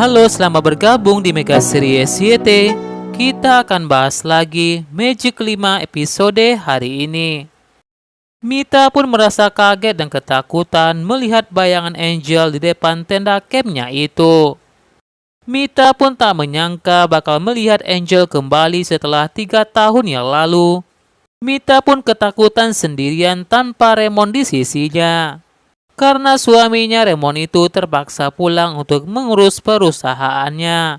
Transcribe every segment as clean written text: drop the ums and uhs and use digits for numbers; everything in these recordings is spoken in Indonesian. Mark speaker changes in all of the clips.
Speaker 1: Halo, selamat bergabung di Mega Series YT. Kita akan bahas lagi Magic 5 episode hari ini. Mita pun merasa kaget dan ketakutan melihat bayangan Angel di depan tenda campnya itu. Mita pun tak menyangka bakal melihat Angel kembali setelah 3 tahun yang lalu. Mita pun ketakutan sendirian tanpa Raymond di sisinya. Karena suaminya Raymond itu terpaksa pulang untuk mengurus perusahaannya.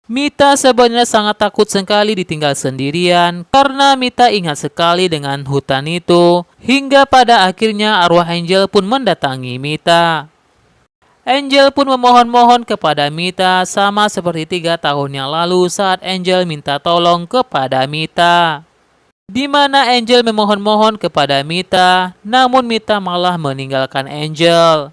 Speaker 1: Mita sebenarnya sangat takut sekali ditinggal sendirian karena Mita ingat sekali dengan hutan itu. Hingga pada akhirnya arwah Angel pun mendatangi Mita. Angel pun memohon-mohon kepada Mita sama seperti 3 tahun yang lalu saat Angel minta tolong kepada Mita. Di mana Angel memohon-mohon kepada Mita, namun Mita malah meninggalkan Angel.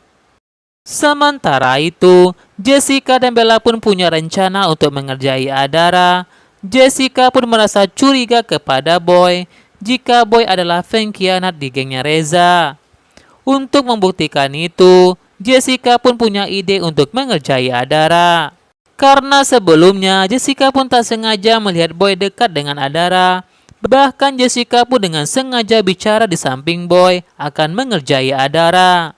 Speaker 1: Sementara itu, Jessica dan Bella pun punya rencana untuk mengerjai Adara. Jessica pun merasa curiga kepada Boy jika Boy adalah pengkhianat di gengnya Reza. Untuk membuktikan itu, Jessica pun punya ide untuk mengerjai Adara. Karena sebelumnya Jessica pun tak sengaja melihat Boy dekat dengan Adara. Bahkan Jessica pun dengan sengaja bicara di samping Boy akan mengerjai Adara.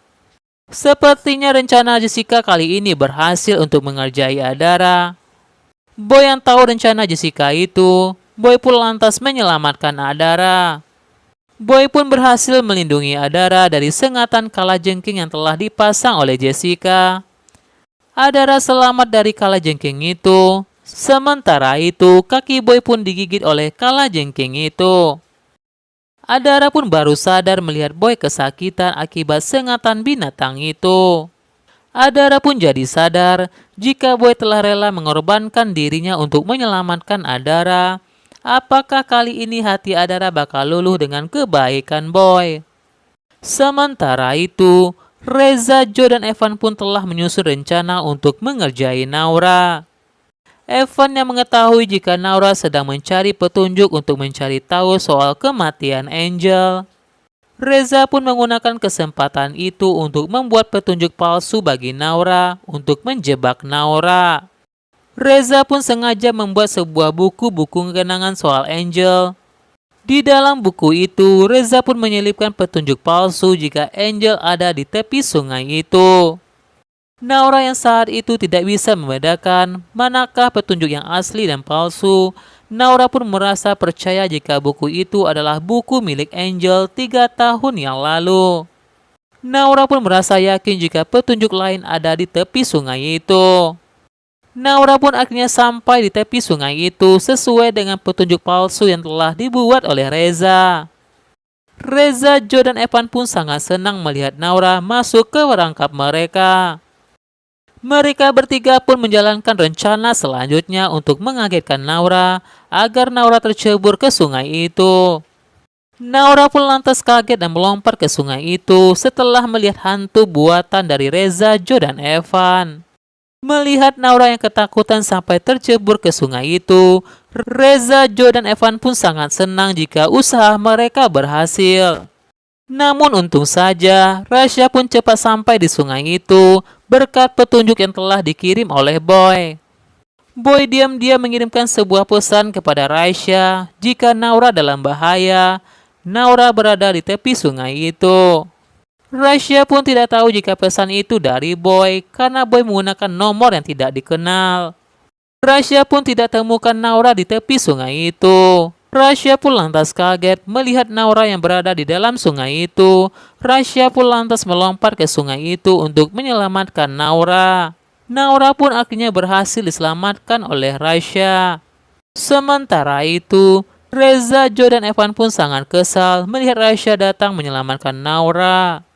Speaker 1: Sepertinya rencana Jessica kali ini berhasil untuk mengerjai Adara. Boy yang tahu rencana Jessica itu, Boy pun lantas menyelamatkan Adara. Boy pun berhasil melindungi Adara dari sengatan kalajengking yang telah dipasang oleh Jessica. Adara selamat dari kalajengking itu. Sementara itu, kaki Boy pun digigit oleh kalajengking itu. Adara pun baru sadar melihat Boy kesakitan akibat sengatan binatang itu. Adara pun jadi sadar jika Boy telah rela mengorbankan dirinya untuk menyelamatkan Adara. Apakah kali ini hati Adara bakal luluh dengan kebaikan Boy? Sementara itu, Reza, Joe, dan Evan pun telah menyusun rencana untuk mengerjai Naura. Evan yang mengetahui jika Naura sedang mencari petunjuk untuk mencari tahu soal kematian Angel. Reza pun menggunakan kesempatan itu untuk membuat petunjuk palsu bagi Naura untuk menjebak Naura. Reza pun sengaja membuat sebuah buku kenangan soal Angel. Di dalam buku itu, Reza pun menyelipkan petunjuk palsu jika Angel ada di tepi sungai itu. Naura yang saat itu tidak bisa membedakan manakah petunjuk yang asli dan palsu. Naura pun merasa percaya jika buku itu adalah buku milik Angel 3 tahun yang lalu. Naura pun merasa yakin jika petunjuk lain ada di tepi sungai itu. Naura pun akhirnya sampai di tepi sungai itu sesuai dengan petunjuk palsu yang telah dibuat oleh Reza. Reza, Joe, dan Evan pun sangat senang melihat Naura masuk ke perangkap mereka. Mereka bertiga pun menjalankan rencana selanjutnya untuk mengagetkan Naura agar Naura tercebur ke sungai itu. Naura pun lantas kaget dan melompat ke sungai itu setelah melihat hantu buatan dari Reza, Joe, dan Evan. Melihat Naura yang ketakutan sampai tercebur ke sungai itu, Reza, Joe, dan Evan pun sangat senang jika usaha mereka berhasil. Namun untung saja, Rasya pun cepat sampai di sungai itu berkat petunjuk yang telah dikirim oleh Boy. Boy diam-diam mengirimkan sebuah pesan kepada Rasya jika Naura dalam bahaya. Naura berada di tepi sungai itu. Rasya pun tidak tahu jika pesan itu dari Boy karena Boy menggunakan nomor yang tidak dikenal. Rasya pun tidak temukan Naura di tepi sungai itu. Rasya pun lantas kaget melihat Naura yang berada di dalam sungai itu. Rasya pun lantas melompat ke sungai itu untuk menyelamatkan Naura. Naura pun akhirnya berhasil diselamatkan oleh Rasya. Sementara itu, Reza, Joe, dan Evan pun sangat kesal melihat Rasya datang menyelamatkan Naura.